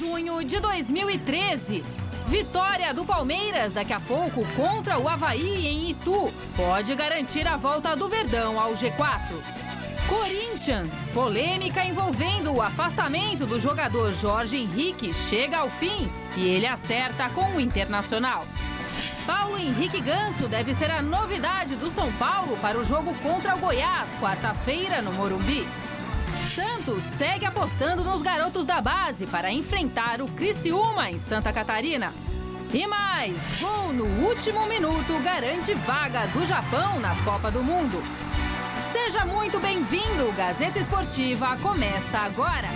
junho de 2013. Vitória do Palmeiras daqui a pouco contra o Avaí em Itu pode garantir a volta do Verdão ao G4. Corinthians, polêmica envolvendo o afastamento do jogador Jorge Henrique chega ao fim e ele acerta com o Internacional. Paulo Henrique Ganso deve ser a novidade do São Paulo para o jogo contra o Goiás, quarta-feira no Morumbi. Santos segue apostando nos garotos da base para enfrentar o Criciúma em Santa Catarina. E mais, gol no último minuto garante vaga do Japão na Copa do Mundo. Seja muito bem-vindo, Gazeta Esportiva começa agora.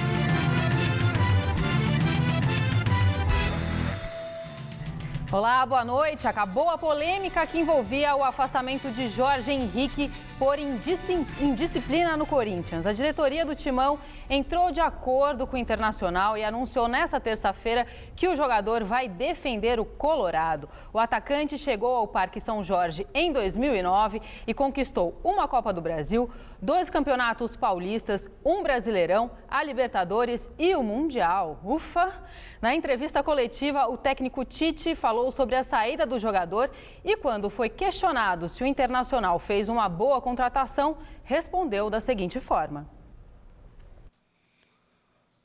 Olá, boa noite. Acabou a polêmica que envolvia o afastamento de Jorge Henrique por indisciplina no Corinthians. A diretoria do Timão entrou de acordo com o Internacional e anunciou nesta terça-feira que o jogador vai defender o Colorado. O atacante chegou ao Parque São Jorge em 2009 e conquistou uma Copa do Brasil, 2 campeonatos paulistas, um Brasileirão, a Libertadores e o Mundial. Ufa! Na entrevista coletiva, o técnico Tite falou sobre a saída do jogador e, quando foi questionado se o Internacional fez uma boa contratação, respondeu da seguinte forma.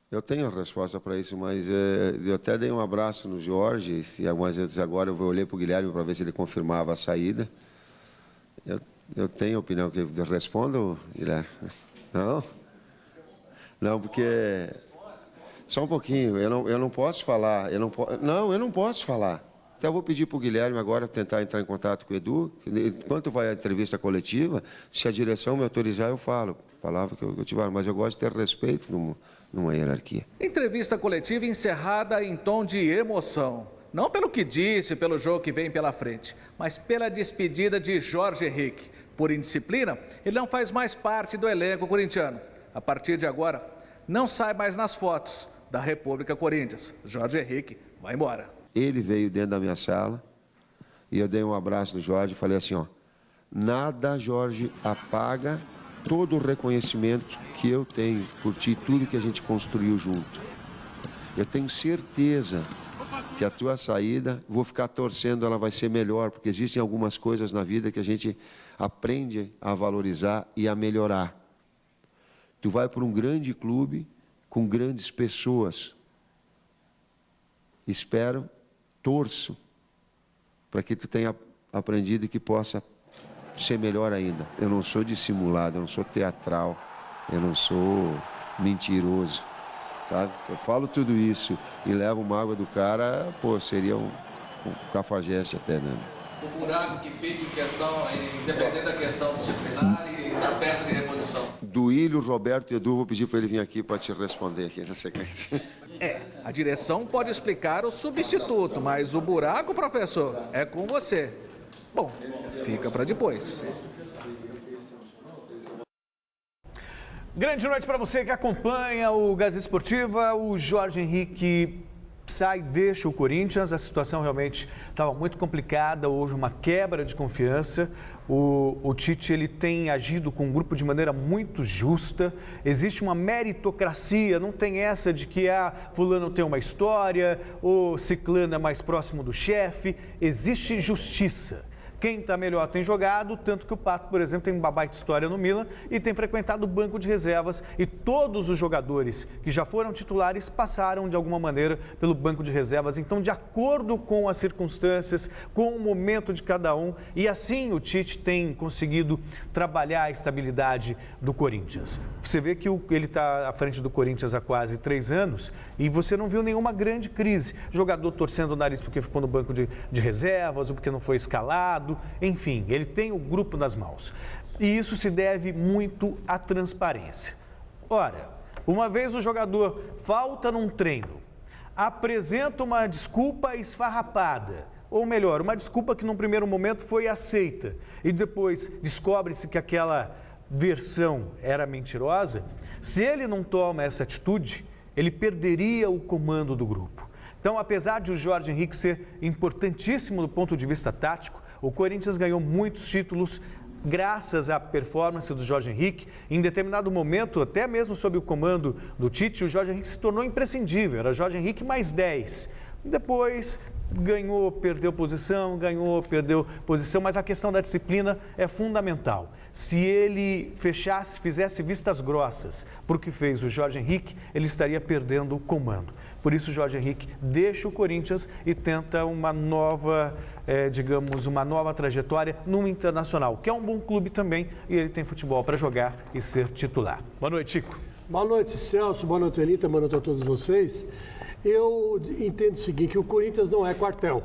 Eu tenho a resposta para isso, mas eu até dei um abraço no Jorge, e algumas vezes agora eu olhei para o Guilherme para ver se ele confirmava a saída. Eu tenho opinião que eu respondo, Guilherme? Não? Não, porque... Só um pouquinho, eu não posso falar, eu não posso falar. Então eu vou pedir para o Guilherme agora tentar entrar em contato com o Edu. Enquanto vai a entrevista coletiva, se a direção me autorizar, eu falo. Palavra que eu tive, mas eu gosto de ter respeito numa hierarquia. Entrevista coletiva encerrada em tom de emoção. Não pelo que disse, pelo jogo que vem pela frente, mas pela despedida de Jorge Henrique. Por indisciplina, ele não faz mais parte do elenco corintiano. A partir de agora, não sai mais nas fotos da República Corinthians. Jorge Henrique vai embora. Ele veio dentro da minha sala e eu dei um abraço no Jorge e falei assim, ó, nada, Jorge, apaga todo o reconhecimento que eu tenho por ti, tudo que a gente construiu junto. Eu tenho certeza que a tua saída, vou ficar torcendo, ela vai ser melhor, porque existem algumas coisas na vida que a gente aprende a valorizar e a melhorar. Tu vai para um grande clube com grandes pessoas. Espero, torço, para que tu tenha aprendido e que possa ser melhor ainda. Eu não sou dissimulado, eu não sou teatral, eu não sou mentiroso, sabe? Se eu falo tudo isso e levo uma água do cara, pô, seria um cafajeste até, né? O buraco que fica em questão, independente da questão disciplinar e da peça de reposição. Do Ilho, Roberto e Edu, vou pedir para ele vir aqui para te responder aqui na sequência. A direção pode explicar o substituto, mas o buraco, professor, é com você. Bom, fica para depois. Grande noite para você que acompanha o Gazeta Esportiva. O Jorge Henrique sai, deixa o Corinthians. A situação realmente estava muito complicada, houve uma quebra de confiança. O Tite ele tem agido com o grupo de maneira muito justa. Existe uma meritocracia, não tem essa de que fulano tem uma história, ou ciclano é mais próximo do chefe. Existe justiça. Quem está melhor tem jogado, tanto que o Pato, por exemplo, tem uma baita história no Milan e tem frequentado o banco de reservas. E todos os jogadores que já foram titulares passaram, de alguma maneira, pelo banco de reservas. Então, de acordo com as circunstâncias, com o momento de cada um, e assim o Tite tem conseguido trabalhar a estabilidade do Corinthians. Você vê que ele está à frente do Corinthians há quase 3 anos e você não viu nenhuma grande crise. Jogador torcendo o nariz porque ficou no banco de reservas ou porque não foi escalado. Enfim, ele tem o grupo nas mãos. E isso se deve muito à transparência. Ora, uma vez o jogador falta num treino, apresenta uma desculpa esfarrapada, ou melhor, uma desculpa que num primeiro momento foi aceita e depois descobre-se que aquela versão era mentirosa, se ele não toma essa atitude, ele perderia o comando do grupo. Então, apesar de o Jorge Henrique ser importantíssimo do ponto de vista tático, o Corinthians ganhou muitos títulos graças à performance do Jorge Henrique. Em determinado momento, até mesmo sob o comando do Tite, o Jorge Henrique se tornou imprescindível. Era Jorge Henrique mais 10. Depois ganhou, perdeu posição, mas a questão da disciplina é fundamental. Se ele fizesse vistas grossas para o que fez o Jorge Henrique, ele estaria perdendo o comando. Por isso, o Jorge Henrique deixa o Corinthians e tenta uma nova trajetória no Internacional, que é um bom clube também, e ele tem futebol para jogar e ser titular. Boa noite, Chico. Boa noite, Celso. Boa noite, Anitta. Boa noite a todos vocês. Eu entendo o seguinte, que o Corinthians não é quartel.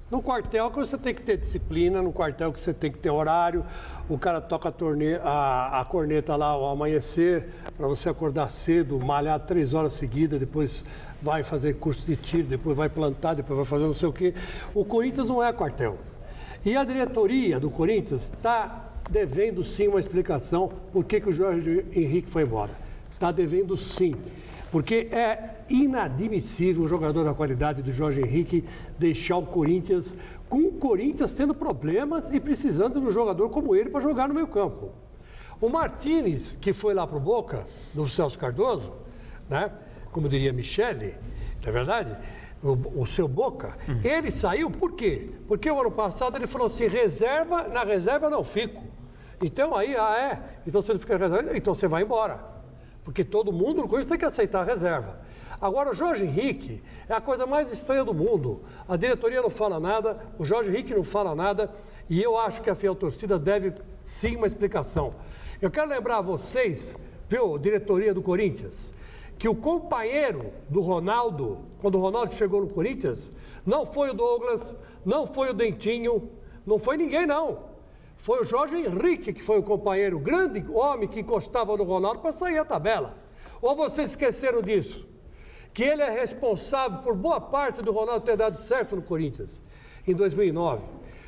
No quartel que você tem que ter disciplina, no quartel que você tem que ter horário, o cara toca a corneta lá ao amanhecer, para você acordar cedo, malhar 3 horas seguidas, depois vai fazer curso de tiro, depois vai plantar, depois vai fazer não sei o quê. O Corinthians não é quartel. E a diretoria do Corinthians está devendo sim uma explicação por que o Jorge Henrique foi embora. Está devendo sim. Porque é inadmissível o jogador da qualidade do Jorge Henrique deixar o Corinthians, com o Corinthians tendo problemas e precisando de um jogador como ele para jogar no meio campo. O Martínez, que foi lá para o Boca, do Celso Cardoso, né? Como diria Michele, não é verdade? O seu Boca, ele saiu por quê? Porque o ano passado ele falou assim, na reserva não fico. Então aí, então você não fica na reserva, então você vai embora. Porque todo mundo no Corinthians tem que aceitar a reserva. Agora, o Jorge Henrique é a coisa mais estranha do mundo. A diretoria não fala nada, o Jorge Henrique não fala nada, e eu acho que a fiel torcida deve sim uma explicação. Eu quero lembrar a vocês, viu, diretoria do Corinthians, que o companheiro do Ronaldo, quando o Ronaldo chegou no Corinthians, não foi o Douglas, não foi o Dentinho, não foi ninguém não. Foi o Jorge Henrique que foi o companheiro, o grande homem que encostava no Ronaldo para sair a tabela. Ou vocês esqueceram disso? Que ele é responsável por boa parte do Ronaldo ter dado certo no Corinthians, em 2009.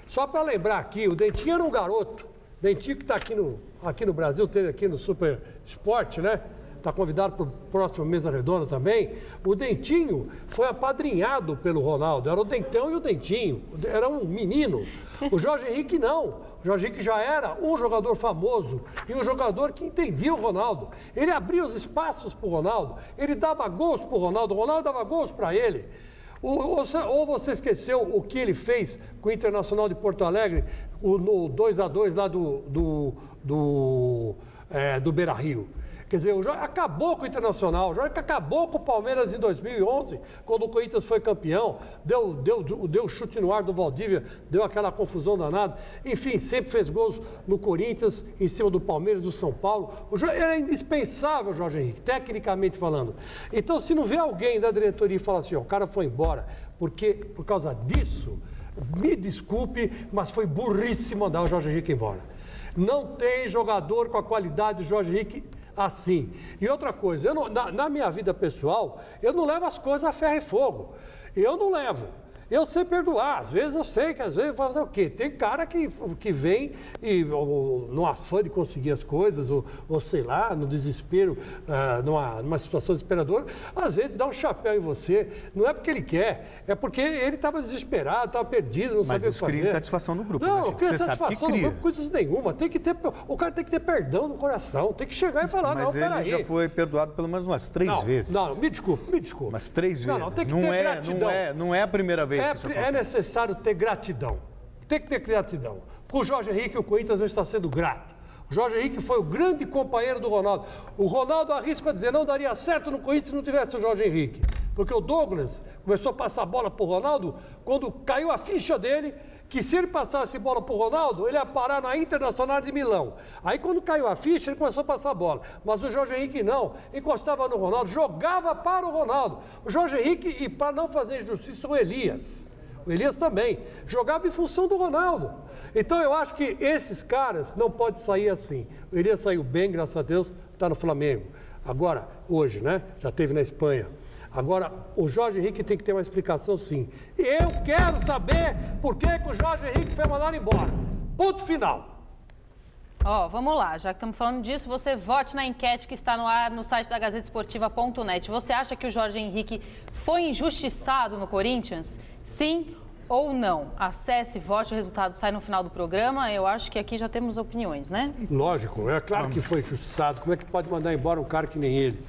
Só para lembrar aqui, o Dentinho era um garoto. Dentinho que está aqui no Brasil, teve aqui no Super Esporte, né? Está convidado para o próximo Mesa Redonda também. O Dentinho foi apadrinhado pelo Ronaldo. Era o Dentão e o Dentinho. Era um menino. O Jorge Henrique não. O Jorge Henrique já era um jogador famoso e um jogador que entendia o Ronaldo. Ele abria os espaços para o Ronaldo. Ele dava gols para o Ronaldo. O Ronaldo dava gols para ele. Ou você esqueceu o que ele fez com o Internacional de Porto Alegre no 2-2 lá do Beira-Rio? Quer dizer, o Jorge acabou com o Internacional, o Jorge acabou com o Palmeiras em 2011, quando o Corinthians foi campeão, deu chute no ar do Valdívia, deu aquela confusão danada. Enfim, sempre fez gols no Corinthians, em cima do Palmeiras, do São Paulo. Era indispensável o Jorge Henrique, tecnicamente falando. Então, se não vê alguém da diretoria e fala assim, o cara foi embora, porque por causa disso, me desculpe, mas foi burrice mandar o Jorge Henrique embora. Não tem jogador com a qualidade do Jorge Henrique assim. E outra coisa, na minha vida pessoal, eu não levo as coisas a ferro e fogo. Eu não levo. Eu sei perdoar. Às vezes eu sei que às vezes vai fazer o quê? Tem cara que vem e no afã de conseguir as coisas, ou sei lá, no desespero, numa situação desesperadora, às vezes dá um chapéu em você. Não é porque ele quer, é porque ele estava desesperado, estava perdido, não sabia o que fazer. Mas isso cria insatisfação no grupo, não, né, cria satisfação no grupo, coisas nenhuma. O cara tem que ter perdão no coração, tem que chegar e falar, mas não, peraí. Mas ele já foi perdoado pelo menos umas 3 vezes. Não, me desculpe. Mas 3 vezes. Não, tem que ter gratidão. Não é a primeira vez. É necessário ter gratidão. Tem que ter gratidão. Com o Jorge Henrique, o Corinthians não está sendo grato. O Jorge Henrique foi o grande companheiro do Ronaldo. O Ronaldo arrisca a dizer, não daria certo no Corinthians se não tivesse o Jorge Henrique. Porque o Douglas começou a passar a bola para o Ronaldo quando caiu a ficha dele, que se ele passasse bola para o Ronaldo, ele ia parar na Internacional de Milão. Aí quando caiu a ficha, ele começou a passar a bola. Mas o Jorge Henrique não, encostava no Ronaldo, jogava para o Ronaldo. O Jorge Henrique, e para não fazer injustiça, o Elias também, jogava em função do Ronaldo. Então eu acho que esses caras não podem sair assim. O Elias saiu bem, graças a Deus, está no Flamengo. Agora, hoje, né? Já esteve na Espanha. Agora, o Jorge Henrique tem que ter uma explicação, sim. Eu quero saber por que o Jorge Henrique foi mandado embora. Ponto final. Vamos lá, já que estamos falando disso, você vote na enquete que está no ar no site da GazeteEsportiva.net. Você acha que o Jorge Henrique foi injustiçado no Corinthians? Sim ou não? Acesse, vote, o resultado sai no final do programa. Eu acho que aqui já temos opiniões, né? Lógico, é claro que foi injustiçado. Como é que pode mandar embora um cara que nem ele?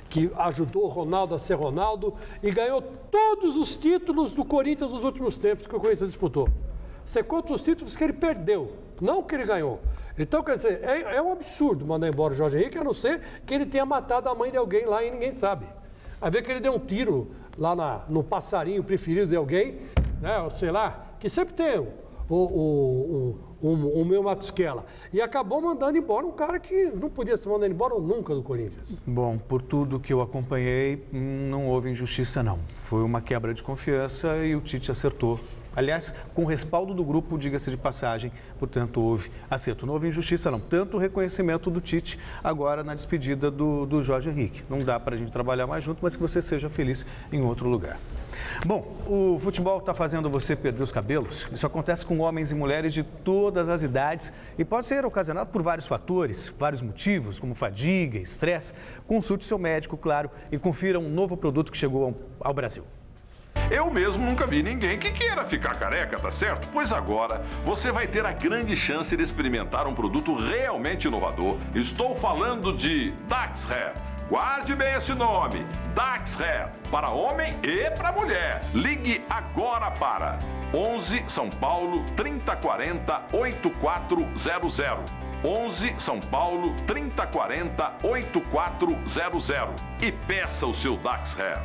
Que ajudou o Ronaldo a ser Ronaldo e ganhou todos os títulos do Corinthians nos últimos tempos que o Corinthians disputou. Você conta os títulos que ele perdeu, não que ele ganhou. Então, quer dizer, é um absurdo mandar embora o Jorge Henrique, a não ser que ele tenha matado a mãe de alguém lá e ninguém sabe. A ver que ele deu um tiro lá no passarinho preferido de alguém, né, ou sei lá, que sempre tem o meu Matusquela. E acabou mandando embora um cara que não podia ser mandado embora nunca do Corinthians. Bom, por tudo que eu acompanhei, não houve injustiça não. Foi uma quebra de confiança e o Tite acertou. Aliás, com o respaldo do grupo, diga-se de passagem, portanto, houve acerto. Não houve injustiça não. Tanto o reconhecimento do Tite agora na despedida do Jorge Henrique. Não dá para a gente trabalhar mais junto, mas que você seja feliz em outro lugar. Bom, o futebol está fazendo você perder os cabelos. Isso acontece com homens e mulheres de todas as idades e pode ser ocasionado por vários fatores, vários motivos, como fadiga, estresse. Consulte seu médico, claro, e confira um novo produto que chegou ao Brasil. Eu mesmo nunca vi ninguém que queira ficar careca, tá certo? Pois agora você vai ter a grande chance de experimentar um produto realmente inovador. Estou falando de Dax Hair. Guarde bem esse nome, Dax Hair, para homem e para mulher. Ligue agora para 11 São Paulo 3040 8400. 11 São Paulo 3040 8400 e peça o seu Dax Hair.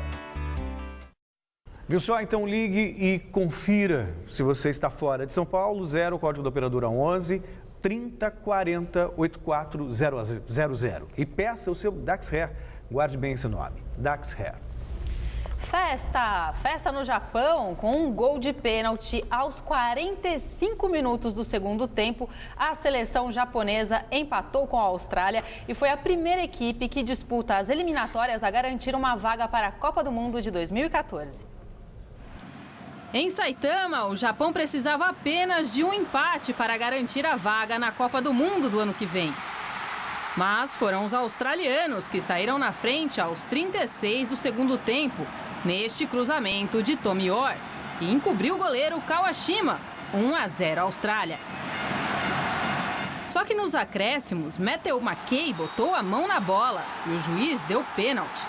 Viu só? Então ligue e confira se você está fora de São Paulo, 0, código da operadora 11 3040 8400 e peça o seu Dax Hair. Guarde bem esse nome, Dax Hair. Festa no Japão, com um gol de pênalti aos 45 minutos do segundo tempo. A seleção japonesa empatou com a Austrália e foi a primeira equipe que disputa as eliminatórias a garantir uma vaga para a Copa do Mundo de 2014. Em Saitama, o Japão precisava apenas de um empate para garantir a vaga na Copa do Mundo do ano que vem. Mas foram os australianos que saíram na frente aos 36 do segundo tempo, neste cruzamento de Tomior, que encobriu o goleiro Kawashima, 1-0 Austrália. Só que nos acréscimos, Matthew McKay botou a mão na bola e o juiz deu pênalti.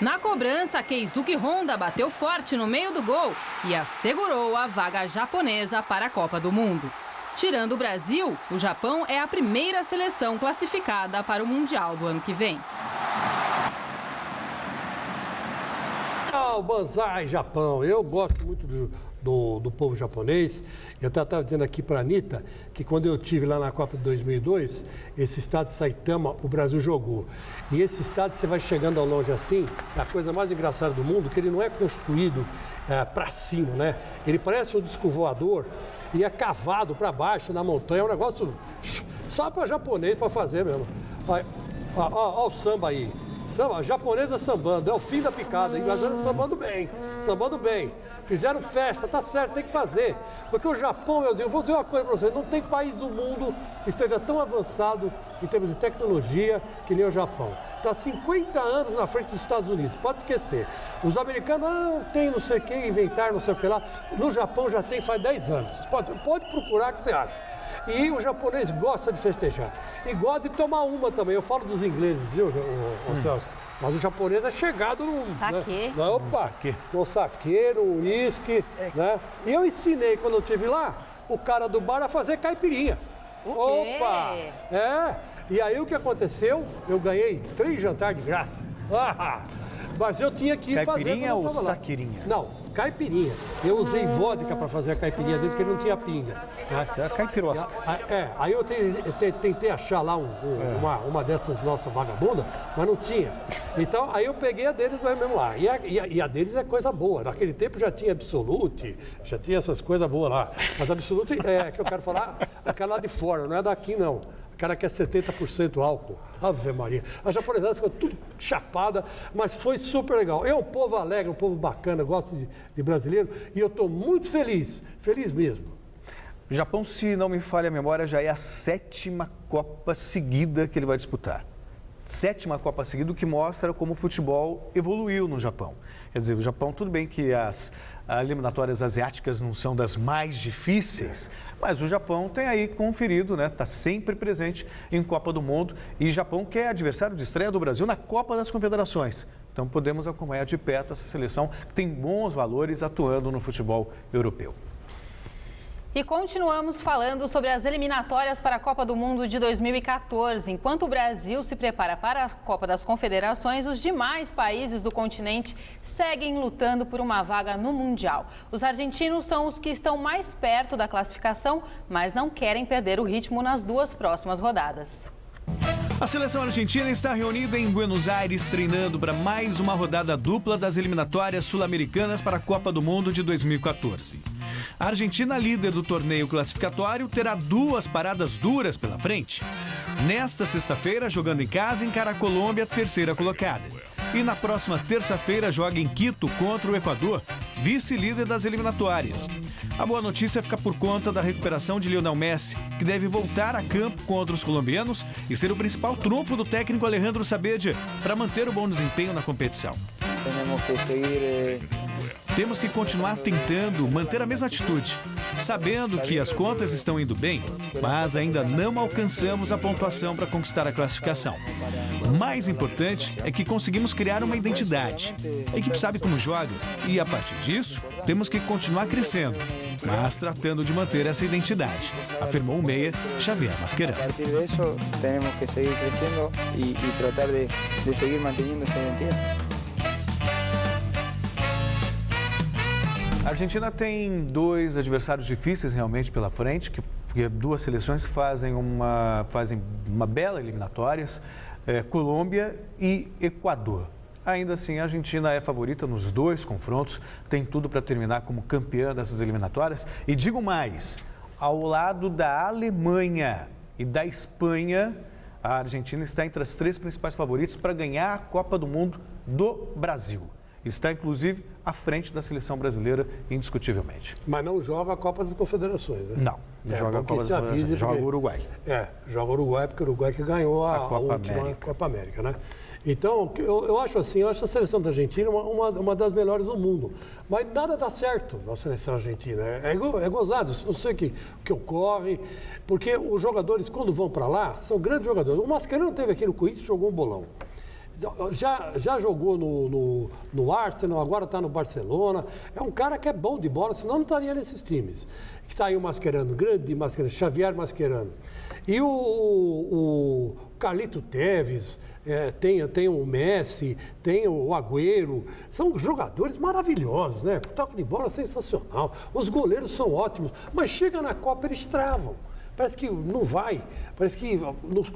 Na cobrança, Keisuke Honda bateu forte no meio do gol e assegurou a vaga japonesa para a Copa do Mundo. Tirando o Brasil, o Japão é a primeira seleção classificada para o Mundial do ano que vem. Oh, Banzai, Japão! Eu gosto muito do povo japonês. Eu estava dizendo aqui para a Anitta que quando eu estive lá na Copa de 2002, esse estado de Saitama, o Brasil jogou. E esse estado, você vai chegando ao longe assim, é a coisa mais engraçada do mundo, que ele não é construído para cima, né? Ele parece um disco voador e é cavado para baixo na montanha, é um negócio só para japonês para fazer mesmo. Olha o samba aí. Samba, japonesa sambando, é o fim da picada, ingleses sambando bem, fizeram festa, tá certo, tem que fazer, porque o Japão, meu Deus, eu vou dizer uma coisa para vocês, não tem país do mundo que esteja tão avançado em termos de tecnologia que nem o Japão. Está 50 anos na frente dos Estados Unidos, pode esquecer. Os americanos não tem não sei o que, inventar não sei o que lá, no Japão já tem faz 10 anos, pode procurar que você acha. E o japonês gosta de festejar. E gosta de tomar uma também. Eu falo dos ingleses, viu, Celso? Mas o japonês é chegado no... Saquê. Né? No saquê, no uísque, né? E eu ensinei, quando eu estive lá, o cara do bar a fazer caipirinha. O quê? Opa! É. E aí o que aconteceu? Eu ganhei 3 jantares de graça. Mas eu tinha que ir fazer... Caipirinha ou saquirinha? Não, caipirinha. Eu usei vodka para fazer a caipirinha dele, porque ele não tinha pinga. Né? É caipirosca. Aí eu tentei achar lá uma dessas nossas vagabundas, mas não tinha. Então, aí eu peguei a deles mesmo lá. E a deles é coisa boa. Naquele tempo já tinha Absolute, já tinha essas coisas boas lá. Mas a Absolute que eu quero falar, aquela lá de fora, não é daqui não. Aquela que é 70% álcool. Ave Maria. A japonesada ficou tudo chapada, mas foi super legal. É um povo alegre, um povo bacana, gosto de brasileiro e eu estou muito feliz mesmo. O Japão, se não me falha a memória, já é a 7ª Copa seguida que ele vai disputar. 7ª Copa seguida, o que mostra como o futebol evoluiu no Japão. Quer dizer, o Japão, tudo bem que as eliminatórias asiáticas não são das mais difíceis, mas o Japão tem aí conferido, né? Está sempre presente em Copa do Mundo, e o Japão que é adversário de estreia do Brasil na Copa das Confederações. Então podemos acompanhar de perto essa seleção que tem bons valores atuando no futebol europeu. E continuamos falando sobre as eliminatórias para a Copa do Mundo de 2014. Enquanto o Brasil se prepara para a Copa das Confederações, os demais países do continente seguem lutando por uma vaga no Mundial. Os argentinos são os que estão mais perto da classificação, mas não querem perder o ritmo nas 2 próximas rodadas. A seleção argentina está reunida em Buenos Aires, treinando para mais uma rodada dupla das eliminatórias sul-americanas para a Copa do Mundo de 2014. A Argentina, líder do torneio classificatório, terá 2 paradas duras pela frente. Nesta sexta-feira, jogando em casa, encara a Colômbia, 3ª colocada. E na próxima terça-feira, joga em Quito contra o Equador, vice-líder das eliminatórias. A boa notícia fica por conta da recuperação de Lionel Messi, que deve voltar a campo contra os colombianos e ser o principal trunfo do técnico Alejandro Saavedra para manter o bom desempenho na competição. Temos que continuar tentando manter a mesma atitude, sabendo que as contas estão indo bem, mas ainda não alcançamos a pontuação para conquistar a classificação. O mais importante é que conseguimos criar uma identidade. A equipe sabe como joga e, a partir disso, temos que continuar crescendo, mas tratando de manter essa identidade, afirmou o meia Xavier Mascherano. A partir disso, temos que seguir crescendo e tratar de seguir mantendo essa identidade. A Argentina tem 2 adversários difíceis realmente pela frente, porque 2 seleções fazem uma bela eliminatórias, Colômbia e Equador. Ainda assim, a Argentina é favorita nos 2 confrontos, tem tudo para terminar como campeã dessas eliminatórias. E digo mais, ao lado da Alemanha e da Espanha, a Argentina está entre as 3 principais favoritas para ganhar a Copa do Mundo do Brasil. Está, inclusive, à frente da seleção brasileira, indiscutivelmente. Mas não joga a Copa das Confederações, né? Não joga a Copa das Confederações, joga o Uruguai. Joga o Uruguai, porque o Uruguai que ganhou a última Copa América, né? Então, eu acho assim, eu acho a seleção da Argentina uma das melhores do mundo. Mas nada dá certo na seleção argentina. É gozado, não sei o que ocorre, porque os jogadores, quando vão para lá, são grandes jogadores. O Mascherano teve aqui no Corinthians e jogou um bolão. Já jogou no Arsenal, agora está no Barcelona. É um cara que é bom de bola, senão não estaria nesses times. Que está aí o Mascherano, grande Mascherano, Xavier Mascherano. E o Carlito Tevez, tem o Messi, tem o Agüero. São jogadores maravilhosos, né? O toque de bola é sensacional. Os goleiros são ótimos, mas chega na Copa eles travam. Parece que não vai, parece que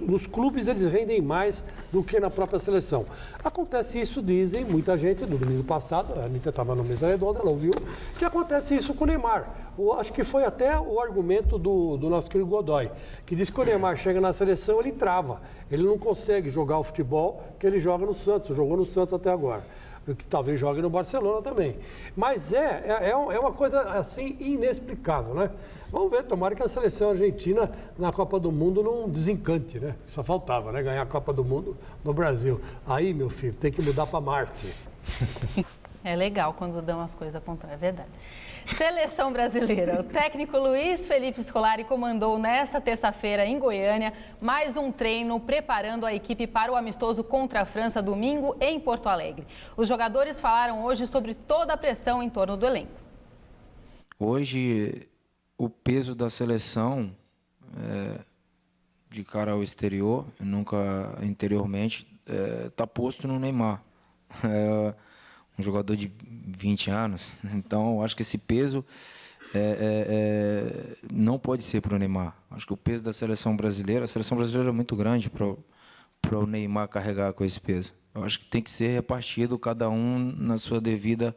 nos clubes eles rendem mais do que na própria seleção. Acontece isso, dizem muita gente, no domingo passado, a Anitta estava na mesa redonda, ela ouviu, que acontece isso com o Neymar. Acho que foi até o argumento do nosso querido Godoy, que diz que o Neymar chega na seleção, ele trava, ele não consegue jogar o futebol que ele joga no Santos, jogou no Santos até agora. Que talvez jogue no Barcelona também. Mas é uma coisa assim inexplicável, né? Vamos ver, tomara que a seleção argentina na Copa do Mundo não desencante, né? Só faltava, né? Ganhar a Copa do Mundo no Brasil. Aí, meu filho, tem que mudar para Marte. É legal quando dão as coisas ao contrário, é verdade. Seleção brasileira. O técnico Luiz Felipe Scolari comandou nesta terça-feira em Goiânia mais um treino preparando a equipe para o amistoso contra a França domingo em Porto Alegre. Os jogadores falaram hoje sobre toda a pressão em torno do elenco. Hoje, o peso da seleção de cara ao exterior, nunca anteriormente, está posto no Neymar. Um jogador de 20 anos, então acho que esse peso não pode ser para o Neymar. Acho que o peso da seleção brasileira, a seleção brasileira é muito grande para o Neymar carregar com esse peso. Eu acho que tem que ser repartido, cada um na sua devida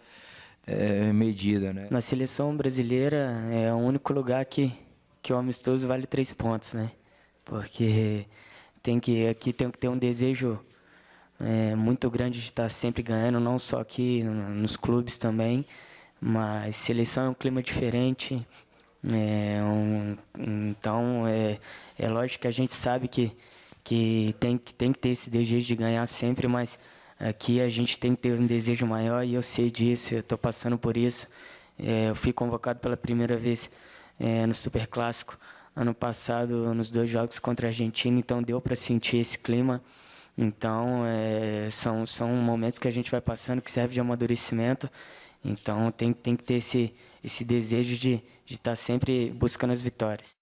medida, né? Na seleção brasileira é o único lugar que o amistoso vale 3 pontos, né? Porque aqui tem que ter um desejo muito grande de estar sempre ganhando, não só aqui nos clubes também, mas seleção é um clima diferente, então é lógico que a gente sabe que que tem que ter esse desejo de ganhar sempre, mas aqui a gente tem que ter um desejo maior e eu sei disso, eu estou passando por isso. Eu fui convocado pela primeira vez no Superclássico ano passado, nos 2 jogos contra a Argentina, então deu para sentir esse clima. Então, são momentos que a gente vai passando que serve de amadurecimento. Então, tem que ter esse desejo de estar sempre buscando as vitórias.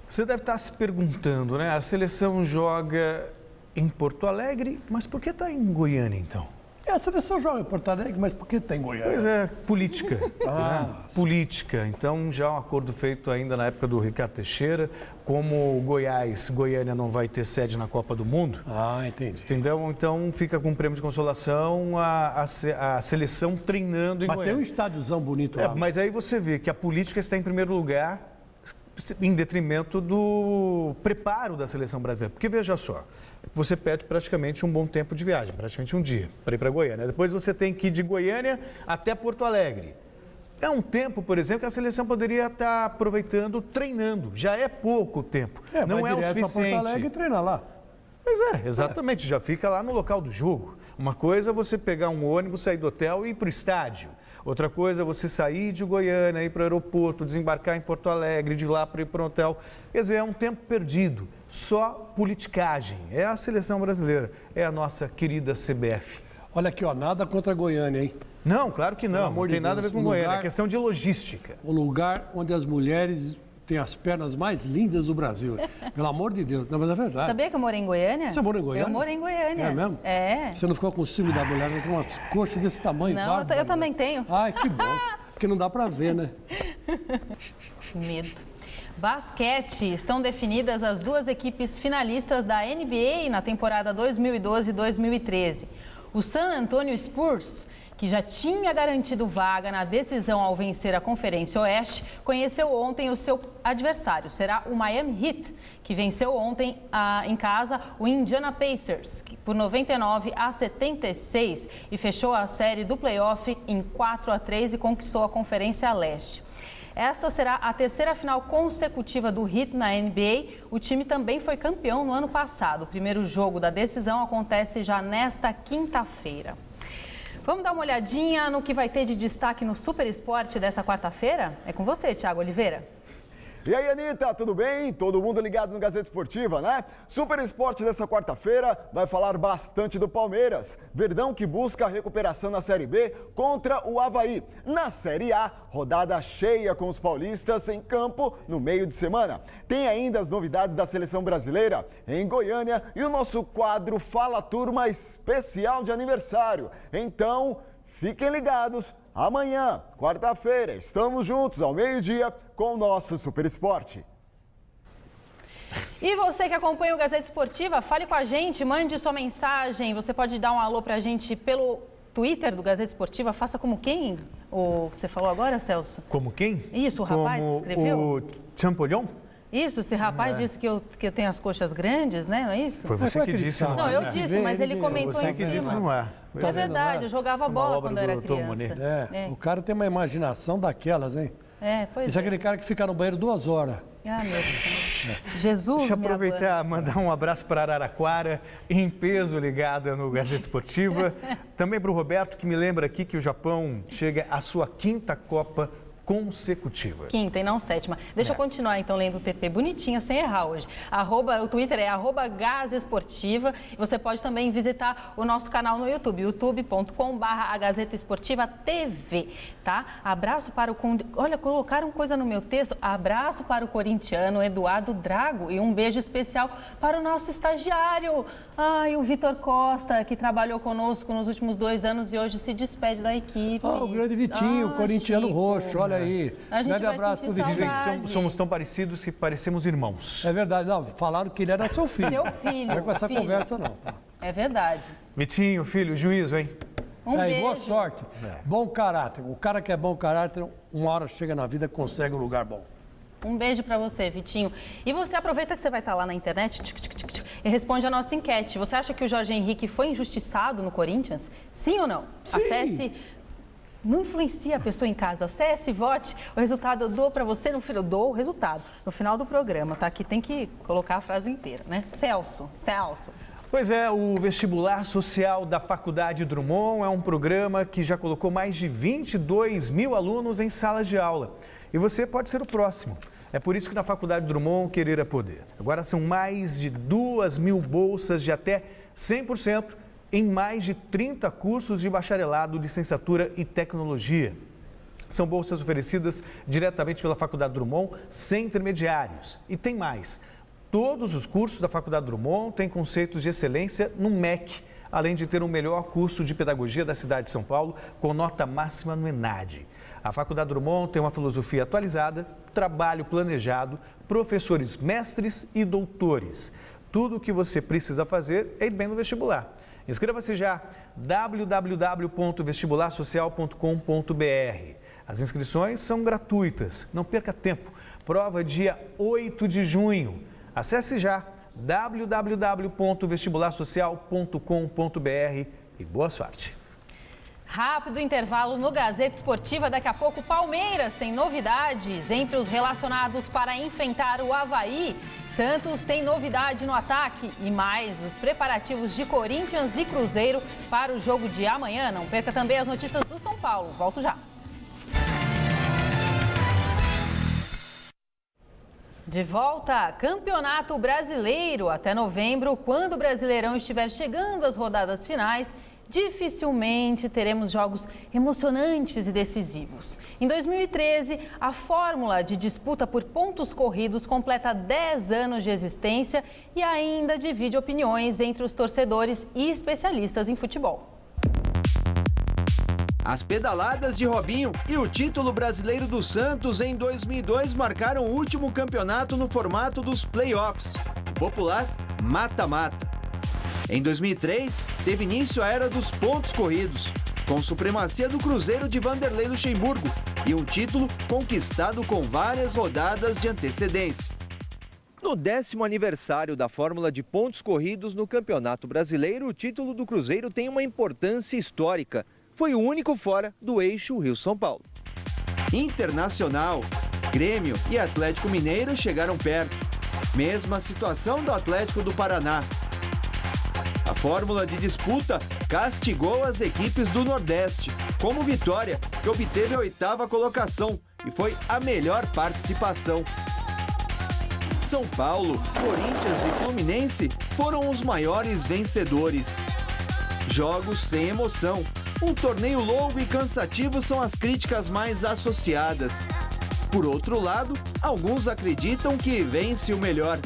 Você deve estar se perguntando, né? A seleção joga em Porto Alegre, mas por que está em Goiânia, então? A seleção joga em Porto Alegre, mas por que está em Goiânia? Pois é, política. Política. Então, já um acordo feito ainda na época do Ricardo Teixeira, como Goiânia não vai ter sede na Copa do Mundo. Entendi. Entendeu? Então, fica com um prêmio de consolação a seleção treinando em Goiânia. Mas tem um estádiozão bonito lá. Mas aí você vê que a política está em primeiro lugar, em detrimento do preparo da seleção brasileira. Porque, veja só, você perde praticamente um bom tempo de viagem, praticamente um dia, para ir para Goiânia. Depois você tem que ir de Goiânia até Porto Alegre. É um tempo, por exemplo, que a seleção poderia estar aproveitando, treinando. Já é pouco tempo, não é o suficiente. Vai Porto Alegre e treina lá. Pois exatamente, já fica lá no local do jogo. Uma coisa é você pegar um ônibus, sair do hotel e ir para o estádio. Outra coisa é você sair de Goiânia, ir para o aeroporto, desembarcar em Porto Alegre, de lá para ir para o hotel. Quer dizer, é um tempo perdido, só politicagem. É a seleção brasileira, é a nossa querida CBF. Olha aqui, nada contra Goiânia, hein? Não, claro que não, não tem nada a ver com Goiânia, é questão de logística. O lugar onde as mulheres têm as pernas mais lindas do Brasil. Pelo amor de Deus, não, mas é verdade. Sabia que eu morei em Goiânia? Você morou em Goiânia? Eu morei em Goiânia. É mesmo? É. Você não ficou com ciúme da mulher, ela tem umas coxas desse tamanho. Não, eu também tenho. Ai, que bom, porque não dá pra ver, né? Medo. Basquete, estão definidas as 2 equipes finalistas da NBA na temporada 2012-2013. O San Antonio Spurs, que já tinha garantido vaga na decisão ao vencer a Conferência Oeste, conheceu ontem o seu adversário. Será o Miami Heat, que venceu ontem em casa o Indiana Pacers por 99-76 e fechou a série do playoff em 4-3 e conquistou a Conferência Leste. Esta será a 3ª final consecutiva do Heat na NBA. O time também foi campeão no ano passado. O primeiro jogo da decisão acontece já nesta quinta-feira. Vamos dar uma olhadinha no que vai ter de destaque no Super Esporte dessa quarta-feira? É com você, Thiago Oliveira. E aí, Anitta, tudo bem? Todo mundo ligado no Gazeta Esportiva, né? Super Esporte dessa quarta-feira vai falar bastante do Palmeiras. Verdão que busca a recuperação na Série B contra o Avaí. Na Série A, rodada cheia com os paulistas em campo no meio de semana. Tem ainda as novidades da seleção brasileira em Goiânia e o nosso quadro Fala Turma especial de aniversário. Então, fiquem ligados. Amanhã, quarta-feira, estamos juntos ao meio-dia com o nosso Super Esporte. E você que acompanha o Gazeta Esportiva, fale com a gente, mande sua mensagem. Você pode dar um alô pra gente pelo Twitter do Gazeta Esportiva. Faça como quem? O que você falou agora, Celso? Como quem? Isso, o rapaz que escreveu? O Champollion? Isso, esse rapaz disse que eu tenho as coxas grandes, né? Não é isso? Foi você que disse. Não, eu disse, mas ele comentou em cima. Você que disse, não é? É verdade, eu jogava bola quando eu era criança. O cara tem uma imaginação daquelas, hein? Pois Esse é aquele cara que fica no banheiro 2 horas. Ah, meu Deus. Jesus, deixa eu aproveitar e mandar um abraço para Araraquara, em peso ligada no Gazeta Esportiva. Também para o Roberto, que me lembra aqui que o Japão chega à sua 5ª Copa consecutiva. 5ª e não 7ª. Deixa eu continuar então lendo o TP bonitinho, sem errar hoje. O Twitter é @gazesportiva. E você pode também visitar o nosso canal no YouTube, youtube.com/agazetaesportiva.tv, tá? Abraço para o... Olha, colocaram coisa no meu texto. Abraço para o corintiano Eduardo Drago e um beijo especial para o nosso estagiário, o Vitor Costa, que trabalhou conosco nos últimos 2 anos e hoje se despede da equipe. O grande Vitinho, corintiano Chico. Roxo, olha aí. Grande abraço pro Dizem que somos tão parecidos que parecemos irmãos. É verdade, não, falaram que ele era seu filho. Seu filho. Não é com essa conversa não, tá? É verdade. Vitinho, filho, juízo, hein? Beijo. Boa sorte. Bom caráter. O cara que é bom caráter, uma hora chega na vida e consegue um lugar bom. Um beijo para você, Vitinho. E você aproveita que você vai estar lá na internet e responde a nossa enquete. Você acha que o Jorge Henrique foi injustiçado no Corinthians? Sim ou não? Sim. Acesse não influencia a pessoa em casa. Acesse e vote. O resultado eu dou para você no final. Dou o resultado no final do programa, tá? Aqui tem que colocar a frase inteira, né? Celso. Pois é, o Vestibular Social da Faculdade Drummond é um programa que já colocou mais de 22 mil alunos em salas de aula. E você pode ser o próximo. É por isso que na Faculdade Drummond, querer é poder. Agora são mais de 2.000 bolsas de até 100% em mais de 30 cursos de bacharelado, licenciatura e tecnologia. São bolsas oferecidas diretamente pela Faculdade Drummond, sem intermediários. E tem mais. Todos os cursos da Faculdade Drummond têm conceitos de excelência no MEC, além de ter o melhor curso de pedagogia da cidade de São Paulo, com nota máxima no ENAD. A Faculdade Drummond tem uma filosofia atualizada, trabalho planejado, professores mestres e doutores. Tudo o que você precisa fazer é ir bem no vestibular. Inscreva-se já, www.vestibularsocial.com.br. As inscrições são gratuitas, não perca tempo. Prova dia 8 de junho. Acesse já www.vestibularsocial.com.br e boa sorte. Rápido intervalo no Gazeta Esportiva. Daqui a pouco, Palmeiras tem novidades entre os relacionados para enfrentar o Avaí. Santos tem novidade no ataque e mais os preparativos de Corinthians e Cruzeiro para o jogo de amanhã. Não perca também as notícias do São Paulo. Volto já. De volta, Campeonato Brasileiro. Até novembro, quando o Brasileirão estiver chegando às rodadas finais, dificilmente teremos jogos emocionantes e decisivos. Em 2013, a fórmula de disputa por pontos corridos completa 10 anos de existência e ainda divide opiniões entre os torcedores e especialistas em futebol. As pedaladas de Robinho e o título brasileiro do Santos em 2002 marcaram o último campeonato no formato dos playoffs, o popular mata-mata. Em 2003, teve início a era dos pontos corridos, com supremacia do Cruzeiro de Vanderlei Luxemburgo e um título conquistado com várias rodadas de antecedência. No 10º aniversário da fórmula de pontos corridos no Campeonato Brasileiro, o título do Cruzeiro tem uma importância histórica. Foi o único fora do eixo Rio-São Paulo. Internacional, Grêmio e Atlético Mineiro chegaram perto. Mesma situação do Atlético do Paraná. A fórmula de disputa castigou as equipes do Nordeste, como Vitória, que obteve a 8ª colocação e foi a melhor participação. São Paulo, Corinthians e Fluminense foram os maiores vencedores. Jogos sem emoção. Um torneio longo e cansativo são as críticas mais associadas. Por outro lado, alguns acreditam que vence o melhor.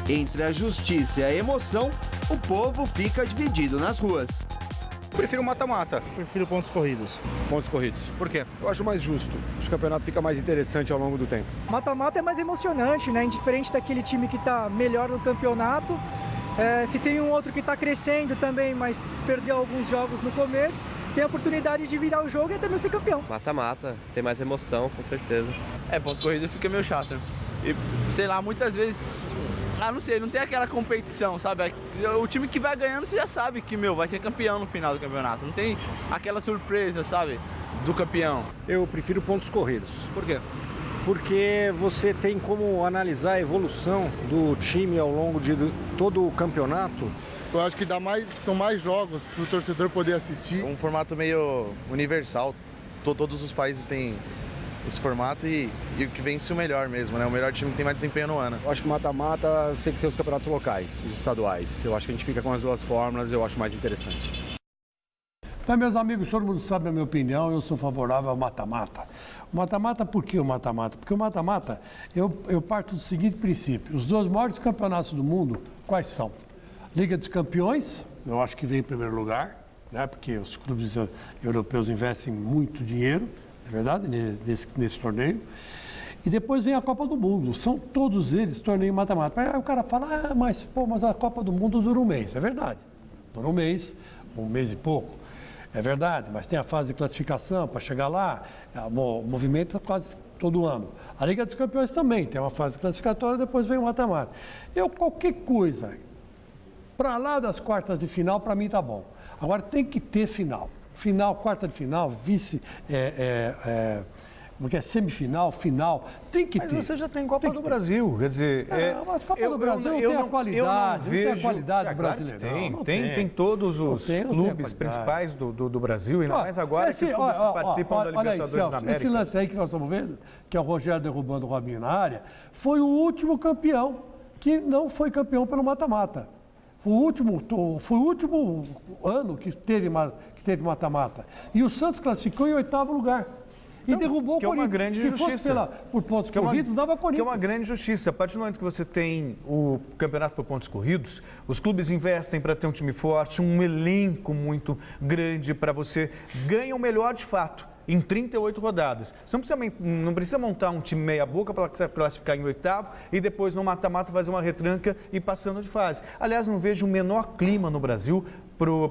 Entre a justiça e a emoção, o povo fica dividido nas ruas. Prefiro mata-mata. Prefiro pontos corridos. Pontos corridos. Por quê? Eu acho mais justo. Acho que o campeonato fica mais interessante ao longo do tempo. Mata-mata é mais emocionante, né? Indiferente daquele time que está melhor no campeonato. Se tem um outro que está crescendo também, mas perdeu alguns jogos no começo, tem a oportunidade de virar o jogo e até mesmo ser campeão. Mata-mata, tem mais emoção, com certeza. Ponto corrido fica meio chato. E, sei lá, muitas vezes, não sei, não tem aquela competição, sabe? O time que vai ganhando, você já sabe que, vai ser campeão no final do campeonato. Não tem aquela surpresa, sabe, do campeão. Eu prefiro pontos corridos. Por quê? Porque você tem como analisar a evolução do time ao longo de todo o campeonato. Eu acho que são mais jogos para o torcedor poder assistir. Um formato meio universal. Todos os países têm esse formato e o que vence o melhor mesmo, né? O melhor time que tem mais desempenho no ano. Eu acho que mata-mata tem que ser os campeonatos locais, os estaduais. Eu acho que a gente fica com as duas fórmulas, eu acho mais interessante. Mas, meus amigos, todo mundo sabe a minha opinião, eu sou favorável ao mata-mata. O mata-mata, por que o mata-mata? Porque o mata-mata, eu parto do seguinte princípio. Os 2 maiores campeonatos do mundo, quais são? Liga dos Campeões, eu acho que vem em primeiro lugar, né? Porque os clubes europeus investem muito dinheiro, é verdade, nesse torneio. E depois vem a Copa do Mundo, são todos eles torneio mata-mata. Aí o cara fala, mas a Copa do Mundo dura um mês, é verdade. Dura um mês e pouco. É verdade, mas tem a fase de classificação para chegar lá, o movimento é quase todo ano. A Liga dos Campeões também tem uma fase classificatória, depois vem o mata-mata. Qualquer coisa, para lá das quartas de final, para mim tá bom. Agora tem que ter final. final, quarta de final, vice, semifinal, final, tem que ter. Mas você já tem Copa do Brasil, quer dizer... mas Copa do Brasil não tem a qualidade, não tem a qualidade brasileira. Tem todos os clubes principais do Brasil, ainda mais agora que os clubes que participam da Libertadores da América. Esse lance aí que nós estamos vendo, que é o Rogério derrubando o Robinho na área, foi o último campeão que não foi campeão pelo mata-mata. Foi o último ano que teve mata-mata. E o Santos classificou em 8º lugar. E derrubou o Corinthians. Que é uma grande justiça. Por pontos corridos, dava Corinthians. Que é uma grande justiça. A partir do momento que você tem o campeonato por pontos corridos, os clubes investem para ter um time forte, um elenco muito grande para você ganhar o melhor de fato. Em 38 rodadas. Você não precisa montar um time meia-boca para classificar em 8º e depois no mata-mata fazer uma retranca e passando de fase. Aliás, não vejo o menor clima no Brasil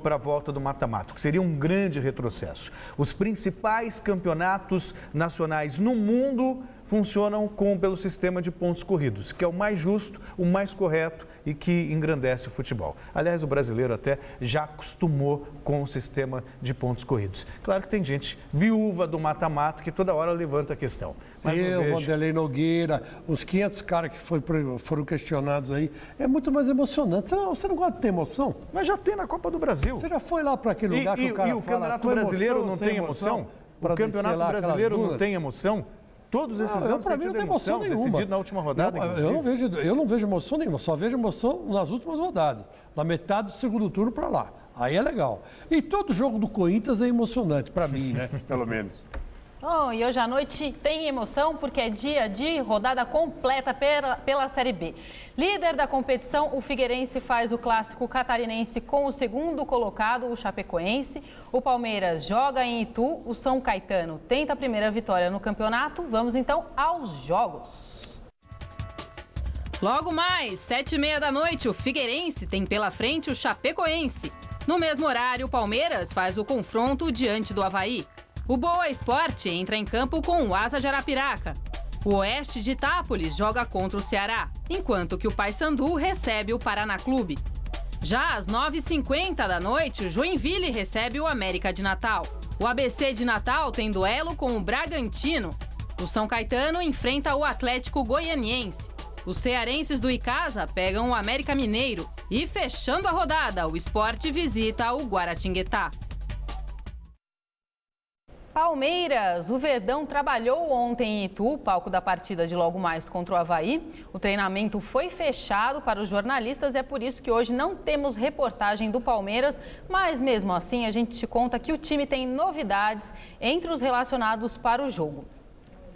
para a volta do mata-mata, que seria um grande retrocesso. Os principais campeonatos nacionais no mundo funcionam pelo sistema de pontos corridos, que é o mais justo, o mais correto e que engrandece o futebol. Aliás, o brasileiro até já acostumou com o sistema de pontos corridos. Claro que tem gente viúva do mata-mata que toda hora levanta a questão. Mas Vanderlei Nogueira, os 500 caras que foram questionados aí, é muito mais emocionante. Você não gosta de ter emoção? Mas já tem na Copa do Brasil. Você já foi lá para aquele lugar que o cara fala... E o Campeonato Brasileiro não tem emoção? O Campeonato Brasileiro não tem emoção? Todos esses anos para mim não tem emoção nenhuma. Decidido na última rodada, eu não vejo emoção nenhuma, só vejo emoção nas últimas rodadas, da metade do segundo turno para lá. Aí é legal. E todo jogo do Corinthians é emocionante, para mim, né? Pelo menos. E hoje à noite tem emoção porque é dia de rodada completa pela Série B. Líder da competição, o Figueirense faz o clássico catarinense com o segundo colocado, o Chapecoense. O Palmeiras joga em Itu, o São Caetano tenta a primeira vitória no campeonato. Vamos então aos jogos. Logo mais, 7h30 da noite, o Figueirense tem pela frente o Chapecoense. No mesmo horário, o Palmeiras faz o confronto diante do Avaí. O Boa Esporte entra em campo com o Asa de Arapiraca. O Oeste de Itápolis joga contra o Ceará, enquanto que o Paysandu recebe o Paraná Clube. Já às 9h50 da noite, o Joinville recebe o América de Natal. O ABC de Natal tem duelo com o Bragantino. O São Caetano enfrenta o Atlético Goianiense. Os cearenses do Icasa pegam o América Mineiro. E fechando a rodada, o Sport visita o Guaratinguetá. Palmeiras, o Verdão trabalhou ontem em Itu, palco da partida de logo mais contra o Avaí. O treinamento foi fechado para os jornalistas e é por isso que hoje não temos reportagem do Palmeiras, mas mesmo assim a gente te conta que o time tem novidades entre os relacionados para o jogo.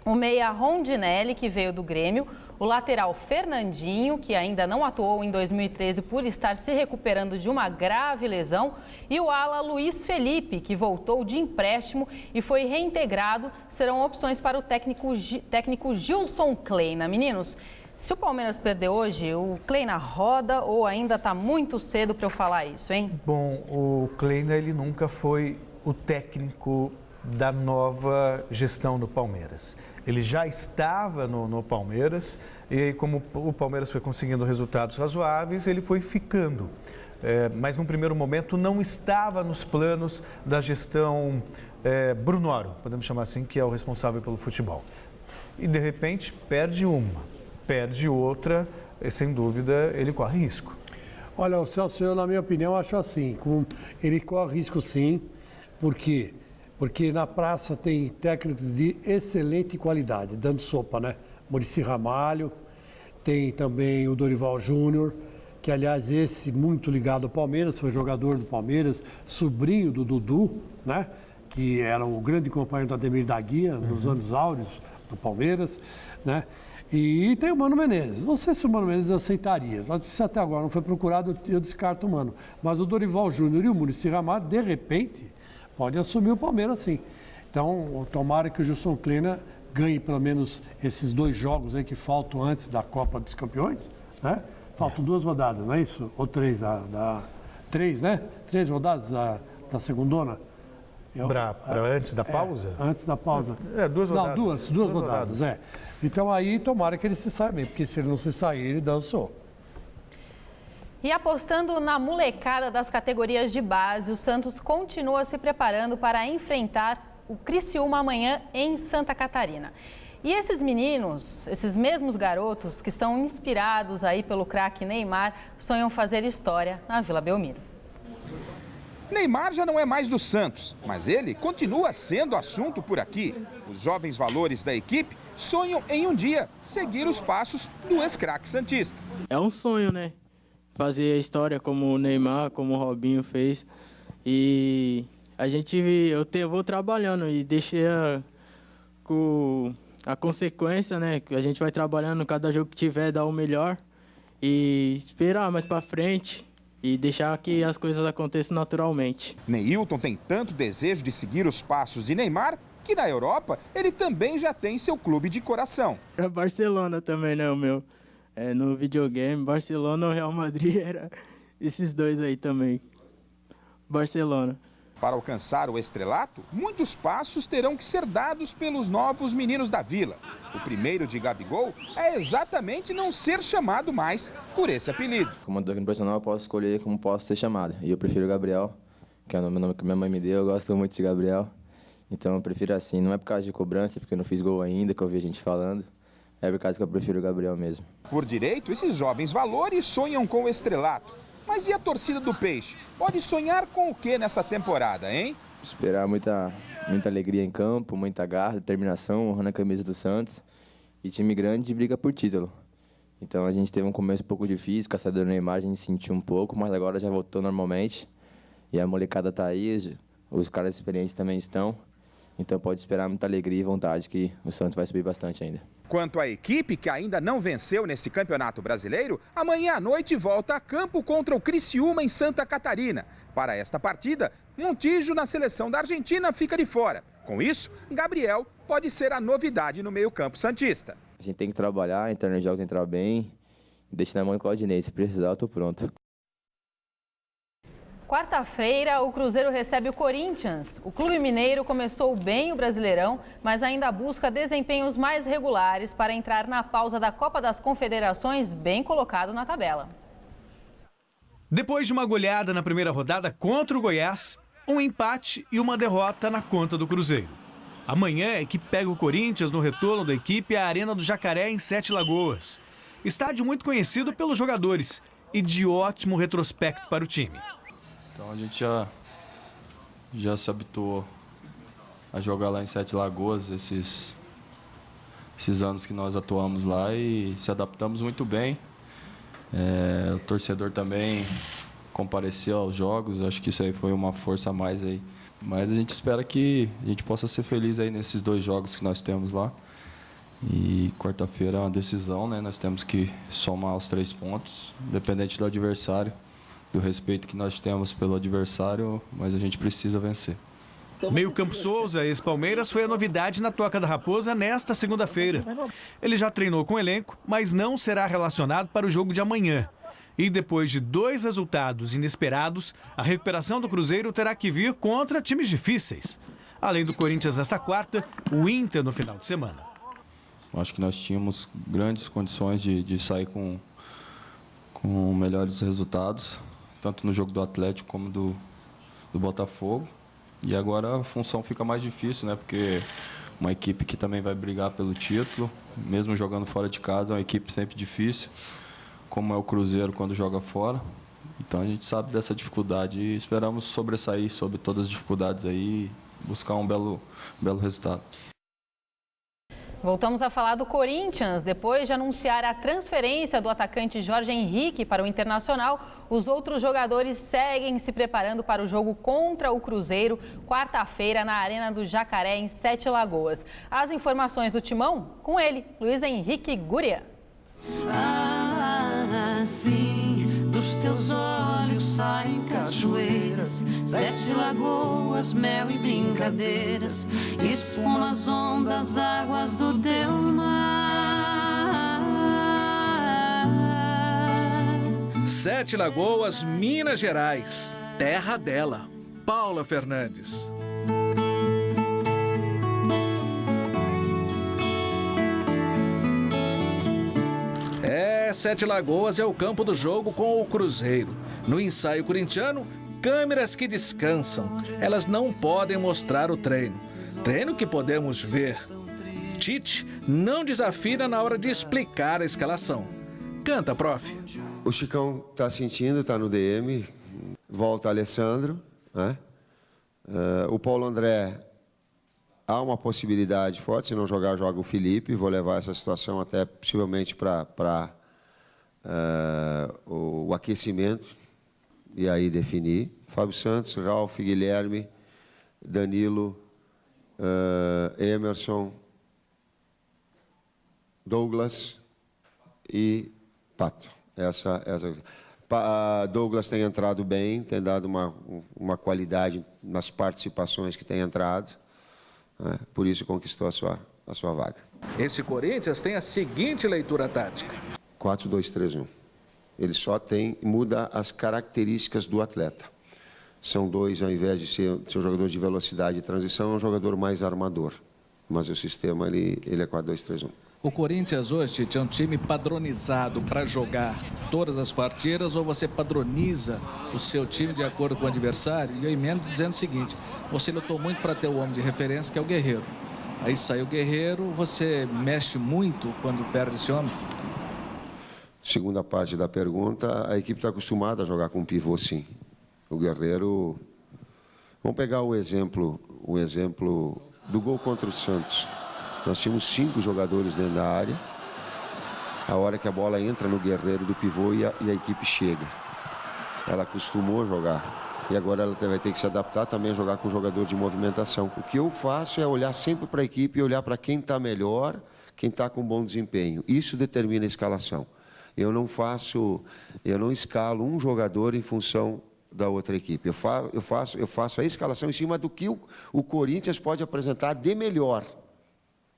O meia Rondinelli, que veio do Grêmio, o lateral Fernandinho, que ainda não atuou em 2013 por estar se recuperando de uma grave lesão, e o ala Luiz Felipe, que voltou de empréstimo e foi reintegrado, serão opções para o técnico Gilson Kleina. Meninos, se o Palmeiras perder hoje, o Kleina roda ou ainda está muito cedo para eu falar isso, hein? Bom, o Kleina ele nunca foi o técnico da nova gestão do Palmeiras. Ele já estava no Palmeiras e aí, como o Palmeiras foi conseguindo resultados razoáveis, ele foi ficando. Mas, num primeiro momento, não estava nos planos da gestão Brunoro, podemos chamar assim, que é o responsável pelo futebol. E, de repente, perde uma, perde outra, e, sem dúvida, ele corre risco. Olha, o Celso, eu, na minha opinião, acho assim, ele corre risco sim, por quê? Porque na praça tem técnicos de excelente qualidade, dando sopa, né? Muricy Ramalho, tem também o Dorival Júnior, que aliás esse muito ligado ao Palmeiras, foi jogador do Palmeiras, sobrinho do Dudu, né? Que era o grande companheiro do Ademir da Guia, nos anos áureos do Palmeiras, né? E tem o Mano Menezes. Não sei se o Mano Menezes aceitaria. Se até agora não foi procurado, eu descarto o Mano. Mas o Dorival Júnior e o Muricy Ramalho, de repente, pode assumir o Palmeiras, sim. Então, tomara que o Gilson Kleina ganhe pelo menos esses 2 jogos aí que faltam antes da Copa dos Campeões, né? Faltam 2 rodadas, não é isso? Ou 3, 3, né? 3 rodadas da segundona. Antes da pausa? Antes da pausa. 2 rodadas. Não, duas rodadas, Então aí, tomara que ele se saia bem, porque se ele não se sair, ele dançou. E apostando na molecada das categorias de base, o Santos continua se preparando para enfrentar o Criciúma amanhã em Santa Catarina. E esses meninos, esses mesmos garotos que são inspirados aí pelo craque Neymar, sonham fazer história na Vila Belmiro. Neymar já não é mais do Santos, mas ele continua sendo assunto por aqui. Os jovens valores da equipe sonham em um dia seguir os passos do ex-craque santista. É um sonho, né? Fazer a história como o Neymar, como o Robinho fez. E eu vou trabalhando e deixei a consequência, né? Que a gente vai trabalhando, cada jogo que tiver, dar o melhor e esperar mais pra frente e deixar que as coisas aconteçam naturalmente. Neilton tem tanto desejo de seguir os passos de Neymar que na Europa ele também já tem seu clube de coração. É Barcelona também, né, o meu? No videogame, Barcelona ou Real Madrid, era esses dois aí também. Barcelona. Para alcançar o estrelato, muitos passos terão que ser dados pelos novos meninos da Vila. O primeiro de Gabigol é exatamente não ser chamado mais por esse apelido. Como aqui no profissional, eu posso escolher como posso ser chamado. E eu prefiro Gabriel, que é o nome que minha mãe me deu. Eu gosto muito de Gabriel. Então eu prefiro assim. Não é por causa de cobrança, porque eu não fiz gol ainda, que eu vi a gente falando. É por causa que eu prefiro o Gabriel mesmo. Por direito, esses jovens valores sonham com o estrelato. Mas e a torcida do Peixe? Pode sonhar com o que nessa temporada, hein? Esperar muita alegria em campo, muita garra, determinação, honrando a camisa do Santos. E time grande briga por título. Então a gente teve um começo um pouco difícil, caçador na imagem, a gente sentiu um pouco, mas agora já voltou normalmente. E a molecada tá aí, os caras experientes também estão. Então pode esperar muita alegria e vontade que o Santos vai subir bastante ainda. Quanto à equipe que ainda não venceu nesse Campeonato Brasileiro, amanhã à noite volta a campo contra o Criciúma em Santa Catarina. Para esta partida, Montijo na seleção da Argentina fica de fora. Com isso, Gabriel pode ser a novidade no meio-campo santista. A gente tem que trabalhar, entrar nos jogos, entrar bem, deixa na mão do Claudinei. Se precisar, eu tô pronto. Quarta-feira, o Cruzeiro recebe o Corinthians. O clube mineiro começou bem o Brasileirão, mas ainda busca desempenhos mais regulares para entrar na pausa da Copa das Confederações, bem colocado na tabela. Depois de uma goleada na primeira rodada contra o Goiás, um empate e uma derrota na conta do Cruzeiro. Amanhã é que pega o Corinthians no retorno da equipe à Arena do Jacaré, em Sete Lagoas. Estádio muito conhecido pelos jogadores e de ótimo retrospecto para o time. Então a gente já se habituou a jogar lá em Sete Lagoas esses anos que nós atuamos lá e se adaptamos muito bem. O torcedor também compareceu aos jogos, acho que isso aí foi uma força a mais aí. Mas a gente espera que a gente possa ser feliz aí nesses 2 jogos que nós temos lá. E quarta-feira é uma decisão, né? Nós temos que somar os 3 pontos, independente do adversário. Do respeito que nós temos pelo adversário, mas a gente precisa vencer. Meio-campo Souza, ex-Palmeiras, foi a novidade na Toca da Raposa nesta segunda-feira. Ele já treinou com o elenco, mas não será relacionado para o jogo de amanhã. E depois de 2 resultados inesperados, a recuperação do Cruzeiro terá que vir contra times difíceis. Além do Corinthians nesta quarta, o Inter no final de semana. Acho que nós tínhamos grandes condições de sair com melhores resultados, tanto no jogo do Atlético como do Botafogo. E agora a função fica mais difícil, né? Porque uma equipe que também vai brigar pelo título, mesmo jogando fora de casa, é uma equipe sempre difícil, como é o Cruzeiro quando joga fora. Então a gente sabe dessa dificuldade e esperamos sobressair sobre todas as dificuldades aí e buscar um belo resultado. Voltamos a falar do Corinthians. Depois de anunciar a transferência do atacante Jorge Henrique para o Internacional, os outros jogadores seguem se preparando para o jogo contra o Cruzeiro, quarta-feira, na Arena do Jacaré, em Sete Lagoas. As informações do Timão, com ele, Luiz Henrique Gúria. Assim, dos teus olhos saem cachoeiras, 7 lagoas, mel e brincadeiras, expõe as ondas, águas do teu mar. 7 Lagoas, Minas Gerais, terra dela, Paula Fernandes. Sete Lagoas é o campo do jogo com o Cruzeiro. No ensaio corintiano, câmeras que descansam. Elas não podem mostrar o treino. Treino que podemos ver. Tite não desafina na hora de explicar a escalação. Canta, prof. O Chicão está sentindo, está no DM. Volta Alessandro, né? O Paulo André, há uma possibilidade forte, se não jogar, joga o Felipe. Vou levar essa situação até possivelmente para o aquecimento e aí definir. Fábio Santos, Ralf, Guilherme, Danilo, Emerson, Douglas e Pato. Essa. Douglas tem entrado bem, tem dado uma qualidade nas participações que tem entrado. Por isso conquistou a sua vaga. Esse Corinthians tem a seguinte leitura tática. 4-2-3-1. Ele só muda as características do atleta. São dois, ao invés de ser um jogador de velocidade e transição, é um jogador mais armador. Mas o sistema ele é 4-2-3-1. O Corinthians hoje, Tite, é um time padronizado para jogar todas as partidas, ou você padroniza o seu time de acordo com o adversário? E eu emendo dizendo o seguinte: você lutou muito para ter o homem de referência, que é o Guerreiro. Aí saiu o Guerreiro, você mexe muito quando perde esse homem? Segunda parte da pergunta, a equipe está acostumada a jogar com pivô, sim. O Guerreiro... Vamos pegar o exemplo do gol contra o Santos. Nós tínhamos 5 jogadores dentro da área. A hora que a bola entra no Guerreiro do pivô e a equipe chega. Ela acostumou a jogar. E agora ela vai ter que se adaptar também a jogar com jogador de movimentação. O que eu faço é olhar sempre para a equipe e olhar para quem está melhor, quem está com bom desempenho. Isso determina a escalação. Eu não escalo um jogador em função da outra equipe. Eu faço a escalação em cima do que o Corinthians pode apresentar de melhor.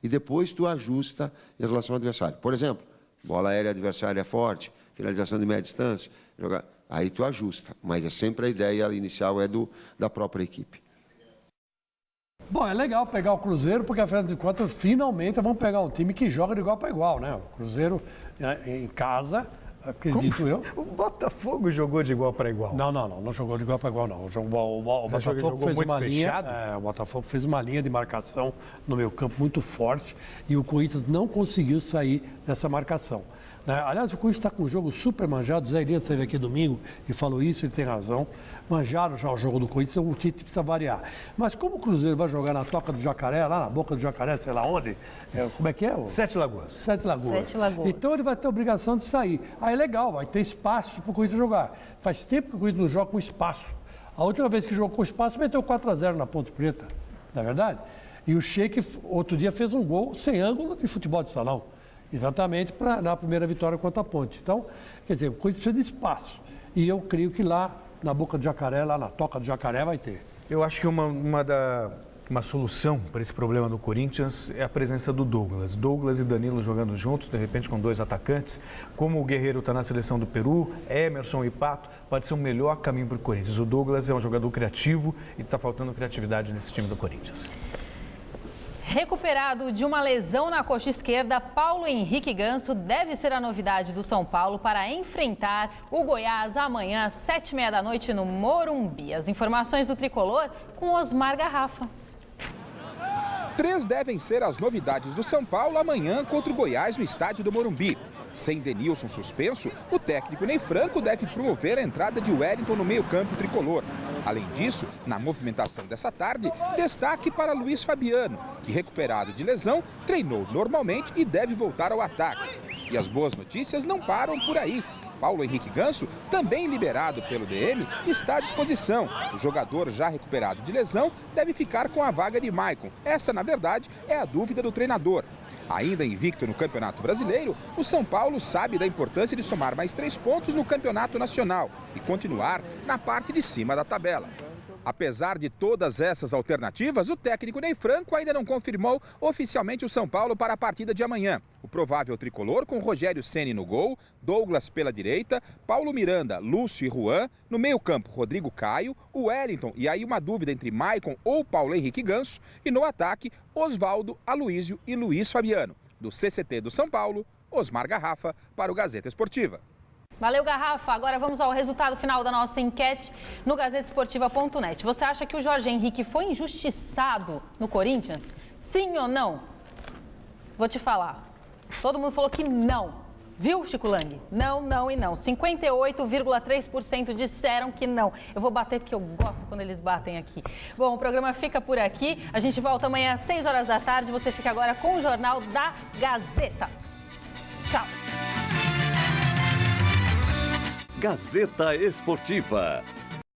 E depois tu ajusta em relação ao adversário. Por exemplo, bola aérea adversária é forte, finalização de média distância, aí tu ajusta. Mas é sempre a ideia inicial da própria equipe. Bom, é legal pegar o Cruzeiro, porque afinal de contas, finalmente vamos pegar um time que joga de igual para igual, né? O Cruzeiro em casa, acredito eu. O Botafogo jogou de igual para igual. Não jogou de igual para igual, não. O Botafogo fez uma linha. O Botafogo fez uma linha de marcação no meio campo muito forte e o Corinthians não conseguiu sair dessa marcação. Aliás, o Corinthians está com um jogo super manjado. O Zé Elias esteve aqui domingo e falou isso, ele tem razão. Manjaram já o jogo do Corinthians, o Tite precisa variar. Mas como o Cruzeiro vai jogar na Toca do Jacaré, lá na Boca do Jacaré, sei lá onde, como é que é? Sete Lagoas. Sete Lagoas. Então ele vai ter a obrigação de sair. Aí é legal, vai ter espaço para o Corinthians jogar. Faz tempo que o Corinthians não joga com espaço. A última vez que jogou com espaço, meteu 4-0 na Ponte Preta, não é verdade? E o Sheik, outro dia, fez um gol sem ângulo de futebol de salão. Exatamente na primeira vitória contra a Ponte. Então, quer dizer, o Corinthians precisa de espaço. E eu creio que lá na Boca do Jacaré, lá na Toca do Jacaré, vai ter. Eu acho que uma solução para esse problema do Corinthians é a presença do Douglas. Douglas e Danilo jogando juntos, de repente com 2 atacantes. Como o Guerreiro está na seleção do Peru, Emerson e Pato, pode ser o melhor caminho para o Corinthians. O Douglas é um jogador criativo e está faltando criatividade nesse time do Corinthians. Recuperado de uma lesão na coxa esquerda, Paulo Henrique Ganso deve ser a novidade do São Paulo para enfrentar o Goiás amanhã às 7h30 da noite no Morumbi. As informações do Tricolor com Osmar Garrafa. 3 devem ser as novidades do São Paulo amanhã contra o Goiás no estádio do Morumbi. Sem Denilson suspenso, o técnico Ney Franco deve promover a entrada de Wellington no meio-campo tricolor. Além disso, na movimentação dessa tarde, destaque para Luiz Fabiano, que, recuperado de lesão, treinou normalmente e deve voltar ao ataque. E as boas notícias não param por aí. Paulo Henrique Ganso, também liberado pelo DM, está à disposição. O jogador já recuperado de lesão deve ficar com a vaga de Maicon. Essa, na verdade, é a dúvida do treinador. Ainda invicto no Campeonato Brasileiro, o São Paulo sabe da importância de somar mais 3 pontos no Campeonato Nacional e continuar na parte de cima da tabela. Apesar de todas essas alternativas, o técnico Ney Franco ainda não confirmou oficialmente o São Paulo para a partida de amanhã. O provável tricolor com Rogério Ceni no gol, Douglas pela direita, Paulo Miranda, Lúcio e Juan, no meio-campo Rodrigo Caio, o Wellington e aí uma dúvida entre Maicon ou Paulo Henrique Ganso e no ataque Osvaldo, Aloísio e Luiz Fabiano. Do CCT do São Paulo, Osmar Garrafa, para o Gazeta Esportiva. Valeu, Garrafa. Agora vamos ao resultado final da nossa enquete no gazetesportiva.net. Você acha que o Jorge Henrique foi injustiçado no Corinthians? Sim ou não? Vou te falar. Todo mundo falou que não. Viu, Chico Lang? Não, não e não. 58,3% disseram que não. Eu vou bater porque eu gosto quando eles batem aqui. Bom, o programa fica por aqui. A gente volta amanhã às 6 horas da tarde. Você fica agora com o Jornal da Gazeta. Tchau. Gazeta Esportiva.